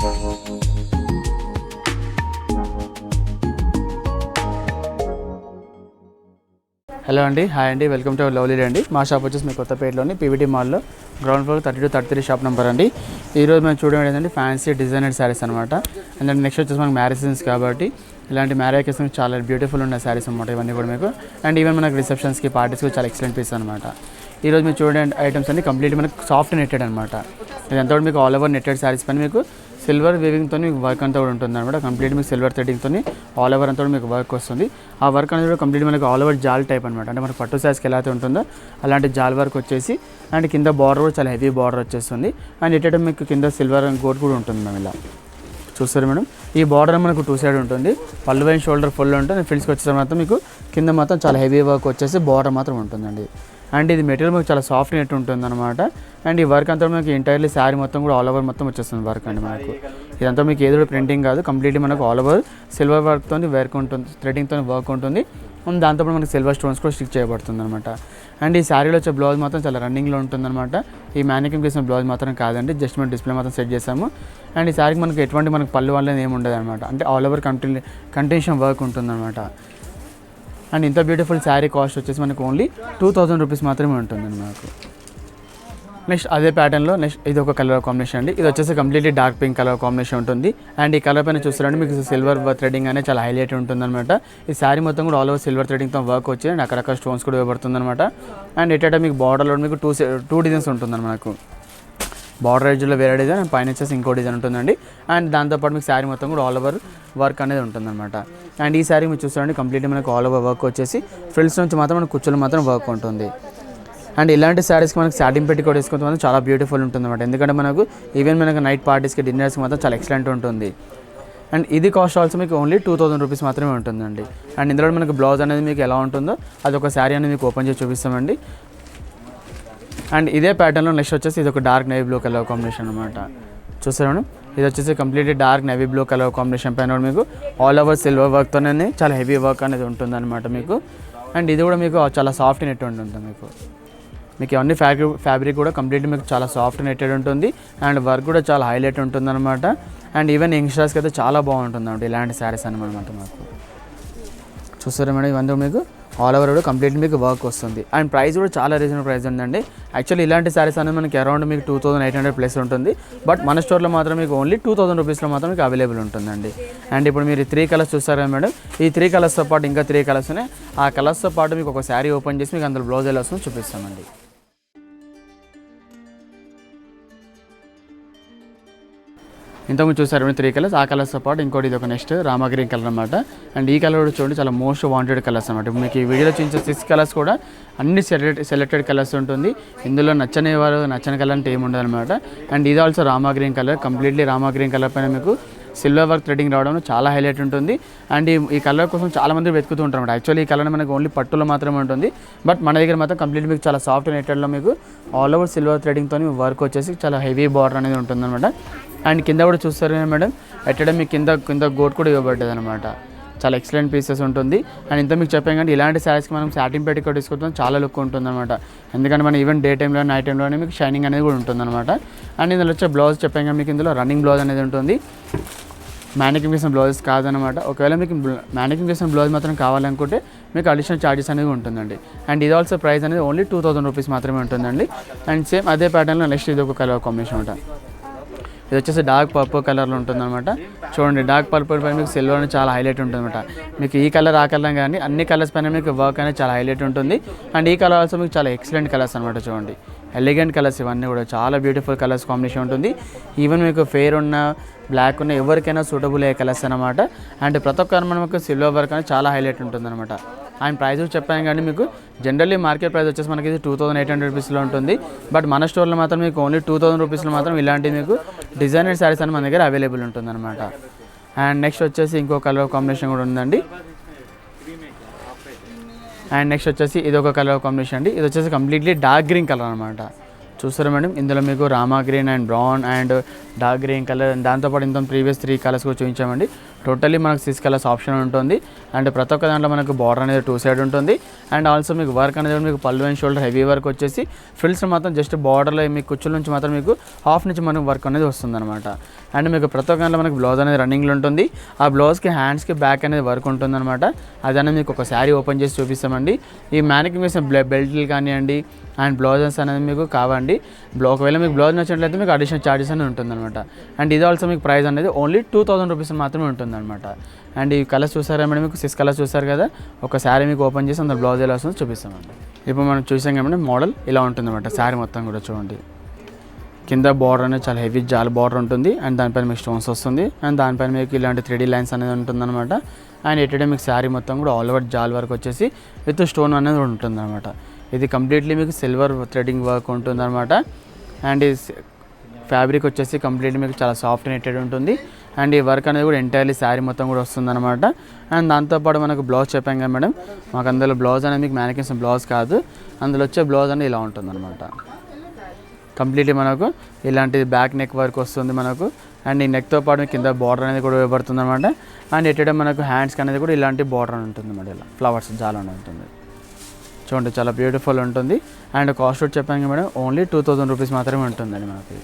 Hello అండి, hi అండి, welcome to lovely అండి. మా షాప్ వచ్చేసి మీ కొత్తపేటలోని పీవీటీ మాల్లో గ్రౌండ్ ఫ్లోర్ 32-33 షాప్ నెంబర్ అండి. ఈరోజు మేము చూడడం ఏంటంటే ఫ్యాన్సీ డిజైనర్ శారీస్ అనమాట. అండ్ నెక్స్ట్ వచ్చేసి మనకు మ్యారేజ్ సీజన్స్ కాబట్టి ఇలాంటి మ్యారేజ్ కేసు చాలా బ్యూటిఫుల్ ఉన్న శారీస్ అనమాట ఇవన్నీ కూడా మీకు. అండ్ ఈవెన్ మనకు రిసెప్షన్స్కి పార్టీస్కి చాలా ఎక్సలెంట్ పీస్ అనమాట. ఈరోజు మీరు చూడండి ఐటమ్స్ అన్ని కంప్లీట్ మనకు సాఫ్ట్ నెట్టెడ్ అనమాట. ఇదంతా కూడా మీకు ఆల్ ఓవర్ నెట్టెడ్ శారీస్ పని మీకు సిల్వర్ వీవింగ్తో మీకు వర్క్ అంతా కూడా ఉంటుంది అనమాట. కంప్లీట్ మీకు సిల్వర్ థ్రెడింగ్తో ఆల్ ఓవర్ అంతా కూడా మీకు వర్క్ వస్తుంది. ఆ వర్క్ అనేది కూడా కంప్లీట్ మనకు ఆల్ ఓవర్ జాల్ టైప్ అనమాట. అంటే మనకు పట్టు శారీస్కి ఎలా అయితే ఉంటుందో అలాంటి జాల్ వర్క్ వచ్చేసి అండ్ కింద బార్డర్ కూడా చాలా హెవీ బార్డర్ వచ్చేస్తుంది. అండ్ ఇటు మీకు కింద సిల్వర్ అండ్ గోల్డ్ కూడా ఉంటుంది మేము ఇలా చూస్తారు మేడం. ఈ బార్డర్ మనకు 2 సైడ్ ఉంటుంది. పళ్ళు అండ్ షోల్డర్ ఫుల్ ఉంటుంది. ఫ్రిల్స్కి వచ్చేసరికి మాత్రం మీకు కింద మాత్రం చాలా హెవీ వర్క్ వచ్చేసి బార్డర్ మాత్రం ఉంటుందండి. అండ్ ఇది మెటీరియల్ మీకు చాలా సాఫ్ట్ నెట్ ఉంటుంది అనమాట. అండ్ ఈ వర్క్ అంతా మనకి ఎంటైర్లీ శారీ మొత్తం కూడా ఆల్ ఓవర్ మొత్తం వచ్చేస్తుంది వర్క్ అండి మనకు. ఇదంతా మీకు ఏదో ప్రింటింగ్ కాదు, కంప్లీట్లీ మనకు ఆల్ ఓవర్ సిల్వర్ వర్క్తో వర్క్ ఉంటుంది, థ్రెడింగ్తో వర్క్ ఉంటుంది. దాంతో మనకి సిల్వర్ స్టోన్స్ కూడా స్టిక్ చేయబడుతుంది అనమాట. అండ్ ఈ శారీలో వచ్చే బ్లౌజ్ మాత్రం చాలా రన్నింగ్లో ఉంటుందన్నమాట. ఈ మ్యానికింగ్ చేసిన బ్లౌజ్ మాత్రం కాదండి, జస్ట్ మనం డిస్ప్లే మాత్రం సెట్ చేసాము. అండ్ ఈ శారీకి మనకి ఎటువంటి మనకు పళ్ళు వల్ల ఏమి ఉండదు అనమాట. అంటే ఆల్ ఓవర్ కంటిన్యూషన్ వర్క్ ఉంటుందన్నమాట. అండ్ ఇంత బ్యూటిఫుల్ శారీ కాస్ట్ వచ్చేసి మనకు ఓన్లీ 2000 రూపీస్ మాత్రమే ఉంటుందండి మనకు. నెక్స్ట్ అదే ప్యాటర్న్లో నెక్స్ట్ ఇది ఒక కలర్ కాంబినేషన్ అండి. ఇది వచ్చేసి completely dark pink colour combination ఉంటుంది. అండ్ ఈ కలర్ పైన చూస్తారంటే మీకు సిల్వర్ థ్రెడింగ్ అనేది చాలా హైలైట్ ఉంటుంది అనమాట. ఈ శారీ మొత్తం కూడా ఆల్ ఓవర్ సిల్వర్ థ్రెడింగ్తో వర్క్ వచ్చి అండ్ అక్కడక్కడ స్టోన్స్ కూడా ఇవ్వబడుతుంది అనమాట. అండ్ ఎట్ట మీకు బార్డర్లో మీకు టూ డిజైన్స్ ఉంటుందండి మనకు. బార్డర్ ఎడ్జ్లో వేరే డిజైన్ అండ్ పైన వచ్చేసి ఇంకో డిజైన్ ఉంటుందండి. అండ్ దాంతోపాటు మీకు శారీ మొత్తం కూడా ఆల్ ఓవర్ వర్క్ అనేది ఉంటుందన్నమాట. అండ్ ఈ శారీ మీరు చూస్తారండి కంప్లీట్లీ మనకు ఆల్ ఓవర్ వర్క్ వచ్చేసి ఫ్రిల్స్ నుంచి మాత్రం మనకు కుచ్చులు మాత్రం వర్క్ ఉంటుంది. అండ్ ఇలాంటి శారీస్కి మనకు సాటిన్ పెట్టి కూడా వేసుకుంటే మాత్రం చాలా బ్యూటిఫుల్ ఉంటుంది అనమాట. ఎందుకంటే మనకు ఈవెన్ మనకు నైట్ పార్టీస్కి డిన్నర్స్కి మాత్రం చాలా ఎక్సలెంట్ ఉంటుంది. అండ్ ఇది కాస్ట్ ఆల్సో మీకు ఓన్లీ 2000 రూపీస్ మాత్రమే ఉంటుందండి. అండ్ ఇందులో మనకు బ్లౌజ్ అనేది మీకు ఎలా ఉంటుందో అది ఒక శారీ అనేది మీకు ఓపెన్ చేసి చూపిస్తామండి. అండ్ ఇదే ప్యాటర్న్లో నెక్స్ట్ వచ్చేసి ఇది ఒక dark navy blue colour combination అనమాట. చూసారు మేడం, ఇది వచ్చేసి completely dark navy blue colour combination పైన మీకు ఆల్ ఓవర్ సిల్వర్ వర్క్తోనే చాలా హెవీ వర్క్ అనేది ఉంటుంది అనమాట మీకు. అండ్ ఇది కూడా మీకు చాలా సాఫ్ట్ నెట్ ఉంటుంది మీకు ఇవన్నీ ఫ్యాబ్రిక్ కూడా కంప్లీట్లీ మీకు చాలా సాఫ్ట్ నెట్టెడ్ ఉంటుంది. అండ్ వర్క్ కూడా చాలా హైలైట్ ఉంటుంది అనమాట. అండ్ ఈవెన్ యంగ్స్టర్స్కి అయితే చాలా బాగుంటుంది అనమాట ఇలాంటి శారీస్ అనమాట మాకు. చూస్తారా మేడం, ఇవన్నీ మీకు ఆల్ ఓవర్ కూడా కంప్లీట్ మీకు వర్క్ వస్తుంది. అండ్ ప్రైస్ కూడా చాలా రీజనబుల్ ప్రైస్ ఉందండి. యాక్చువల్లీ ఇలాంటి శారీస్ అనేది మనకి అరౌండ్ మీకు 2800 ప్లస్ ఉంటుంది. బట్ మన స్టోర్లో మాత్రం మీకు ఓన్లీ 2000 రూపీస్లో మాత్రం మీకు అవైలబుల్ ఉంటుందండి. అండ్ ఇప్పుడు మీరు 3 కలర్స్ చూస్తారా మేడం, ఈ 3 కలర్స్తో పాటు ఇంకా 3 కలర్స్ ఉన్నాయి. ఆ కలర్స్తో పాటు మీకు ఒక శారీ ఓపెన్ చేసి మీకు అందులో బ్లౌజ్ ఎలా వస్తుందో చూపిస్తామండి. ఇంతకుముందు చూసారు 3 కలర్స్. ఆ కలర్స్తో పాటు ఇంకోటి ఇది ఒక నెక్స్ట్ రామా గ్రీన్ కలర్ అనమాట. అండ్ ఈ కలర్ కూడా చూడండి చాలా మోస్ట్ వాంటెడ్ కలర్స్ అనమాట. మీకు ఈ వీడియోలో చూపించే 6 కలర్స్ కూడా అన్ని సెలెక్టెడ్ కలర్స్ ఉంటుంది. ఇందులో నచ్చని కలర్ అంటే ఏమి ఉండదు అనమాట. అండ్ ఇది also Rama green colour, completely Rama green colour పైన మీకు సిల్వర్ వర్క్ థ్రెడింగ్ రావడం చాలా హైలైట్ ఉంటుంది. అండ్ ఈ కలర్ కోసం చాలా మంది వెతుకుతూ ఉంటారు అనమాట. యాక్చువల్లీ ఈ కలర్ మనకు ఓన్లీ పట్టులో మాత్రమే ఉంటుంది. బట్ మన దగ్గర మాత్రం కంప్లీట్ మీకు చాలా సాఫ్ట్ నెట్టెడ్లో మీకు ఆల్ ఓవర్ సిల్వర్ థ్రెడింగ్తో వర్క్ వచ్చేసి చాలా హెవీ బార్డర్ అనేది ఉంటుంది అనమాట. అండ్ కింద కూడా చూస్తారు మేడం, ఎక్కడ మీకు కింద గోట్ కూడా ఇవ్వబడ్డది అనమాట. చాలా ఎక్సలెంట్ పీసెస్ ఉంటుంది. అండ్ ఇంత మీకు చెప్పాం కానీ ఇలాంటి శారీస్కి మనం సాటిన్ పెట్టి కూడా తీసుకుంటాం చాలా లుక్ ఉంటుంది అనమాట. ఎందుకంటే మనం ఈవెన్ డే టైంలో నైట్ టైంలోనే మీకు షైనింగ్ అనేది కూడా ఉంటుంది అనమాట. అండ్ ఇందులో వచ్చే బ్లౌజ్ చెప్పాం కానీ మీకు ఇందులో రన్నింగ్ బ్లౌజ్ అనేది ఉంటుంది, మ్యానికింగ్ చేసిన బ్లౌజెస్ కాదనమాట. ఒకవేళ మీకు మ్యానికింగ్ చేసిన బ్లౌజ్ మాత్రం కావాలనుకుంటే మీకు అడిషనల్ ఛార్జెస్ అనేది ఉంటుందండి. అండ్ ఇది ఆల్సో ప్రైస్ అనేది ఓన్లీ 2000 రూపీస్ మాత్రమే ఉంటుందండి. అండ్ సేమ్ అదే ప్యాటర్న్లో నెక్స్ట్ ఇది ఒక కలర్ కాంబినేషన్ ఉంటుంది. ఇది వచ్చేసి డార్క్ పర్పుల్ కలర్లో ఉంటుందన్నమాట. చూడండి, డార్క్ పర్పుల్ పైన మీకు సిల్వర్ అనేది చాలా హైలైట్ ఉంటుందన్నమాట. మీకు ఈ కలర్ ఆ కలర్ కానీ అన్ని కలర్స్ పైన మీకు వర్క్ అనేది చాలా హైలైట్ ఉంటుంది. అండ్ ఈ కలర్ ఆల్సో మీకు చాలా ఎక్సలెంట్ కలర్స్ అనమాట. చూడండి, ఎలిగెంట్ కలర్స్ ఇవన్నీ కూడా చాలా బ్యూటిఫుల్ కలర్స్ కాంబినేషన్ ఉంటుంది. ఈవెన్ మీకు ఫెయిర్ ఉన్న బ్లాక్ ఉన్న ఎవరికైనా సూటబుల్ అయ్యే కలర్స్ అనమాట. అండ్ ప్రతి ఒక్కరు మనకు సిల్వర్ వర్క్ అనేది చాలా హైలైట్ ఉంటుంది అనమాట. ఆయన ప్రైస్ చెప్పాను కానీ మీకు జనరల్లీ మార్కెట్ ప్రైస్ వచ్చేసి మనకి 2800 రూపీస్లో ఉంటుంది. బట్ మన స్టోర్లో మాత్రం మీకు ఓన్లీ 2000 రూపీస్లో మాత్రం ఇలాంటి మీకు డిజైనర్ శారీస్ అని మన దగ్గర అవైలబుల్ ఉంటుంది అనమాట. అండ్ నెక్స్ట్ వచ్చేసి ఇంకో కలర్ కాంబినేషన్ కూడా ఉందండి. అండ్ నెక్స్ట్ వచ్చేసి ఇది ఒక కలర్ కాంబినేషన్ అండి. ఇది వచ్చేసి కంప్లీట్లీ డార్క్ గ్రీన్ కలర్ అనమాట. చూస్తారా మేడం, ఇందులో మీకు Rama green and brown and dark green colour, దాంతోపాటు ఇంత ప్రీవియస్ 3 కలర్స్ కూడా చూపించామండి. టోటల్లీ మనకు 6 కలర్స్ ఆప్షన్ ఉంటుంది. అండ్ ప్రతి ఒక్క దాంట్లో మనకు బార్డర్ అనేది 2 సైడ్ ఉంటుంది. అండ్ ఆల్సో మీకు వర్క్ అనేది మీకు పళ్ళు అండ్ షోల్డర్ హెవీ వర్క్ వచ్చేసి ఫ్రిల్స్ మాత్రం జస్ట్ బార్డర్లో మీకు కుచ్చుల నుంచి మాత్రం మీకు హాఫ్ నుంచి మనకు వర్క్ అనేది వస్తుంది అనమాట. అండ్ మీకు ప్రతి ఒక్క దాంట్లో మనకి బ్లౌజ్ అనేది రన్నింగ్లో ఉంటుంది. ఆ బ్లౌజ్కి హ్యాండ్స్కి బ్యాక్ అనేది వర్క్ ఉంటుందన్నమాట. అదనేది మీకు ఒక శారీ ఓపెన్ చేసి చూపిస్తామండి. ఈ మ్యానికింగ్ వేసిన బెల్ట్లు కానివ్వండి అండ్ బ్లౌజెస్ అనేది మీకు కావండి. ఒకవేళ మీకు బ్లౌజ్ నచ్చినట్లయితే మీకు అడిషనల్ ఛార్జెస్ అనేది ఉంటుందన్నమాట. అండ్ ఇది ఆల్సో మీకు ప్రైస్ అనేది ఓన్లీ 2000 రూపీస్ మాత్రమే ఉంటుందన్నమాట. అండ్ ఈ కలర్స్ చూసారా మేడం, మీకు 6 కలర్స్ చూసారు కదా. ఒక శారీ మీకు ఓపెన్ చేసి అందులో బ్లౌజ్ ఎలా వస్తుందో చూపిస్తామండి. ఇప్పుడు మనం చూసాం కాబట్టి మోడల్ ఇలా ఉంటుందన్నమాట. శారీ మొత్తం కూడా చూడండి, కింద బార్డర్ అనేది చాలా హెవీ జాల్ బార్డర్ ఉంటుంది. అండ్ దానిపైన మీకు స్టోన్స్ వస్తుంది. అండ్ దానిపైన మీకు ఇలాంటి 3D లైన్స్ అనేది ఉంటుందన్నమాట. అండ్ ఎటుడే మీకు శారీ మొత్తం కూడా ఆల్ ఓవర్ జాల్ వర్క్ వచ్చేసి విత్ స్టోన్ అనేది ఉంటుందన్నమాట. ఇది కంప్లీట్లీ మీకు సిల్వర్ థ్రెడింగ్ వర్క్ ఉంటుందన్నమాట. అండ్ ఈ ఫ్యాబ్రిక్ వచ్చేసి కంప్లీట్లీ మీకు చాలా సాఫ్ట్ నెట్టెడ్ ఉంటుంది. అండ్ ఈ వర్క్ అనేది కూడా ఎంటైర్లీ శారీ మొత్తం కూడా వస్తుందన్నమాట. అండ్ దాంతోపాటు మనకు బ్లౌజ్ చెప్పాం కదా మేడం, మాకు అందులో బ్లౌజ్ అనేది మీకు మ్యానికిన్స్ బ్లౌజ్ కాదు, అందులో వచ్చే బ్లౌజ్ అనేది ఇలా ఉంటుందన్నమాట. కంప్లీట్లీ మనకు ఇలాంటి బ్యాక్ నెక్ వర్క్ వస్తుంది మనకు. అండ్ ఈ నెక్తో పాటు కింద బార్డర్ అనేది కూడా ఇవ్వబడుతుంది అనమాట. అండ్ ఎట్టే మనకు హ్యాండ్స్కి అనేది కూడా ఇలాంటి బార్డర్ ఉంటుంది అన్నమాట. ఇలా ఫ్లవర్స్ చాలా ఉంటుంది చూడండి, చాలా బ్యూటిఫుల్ ఉంటుంది. అండ్ కాస్ట్ చెప్పాను మేడం ఓన్లీ 2000 రూపీస్ మాత్రమే ఉంటుందండి మనకి.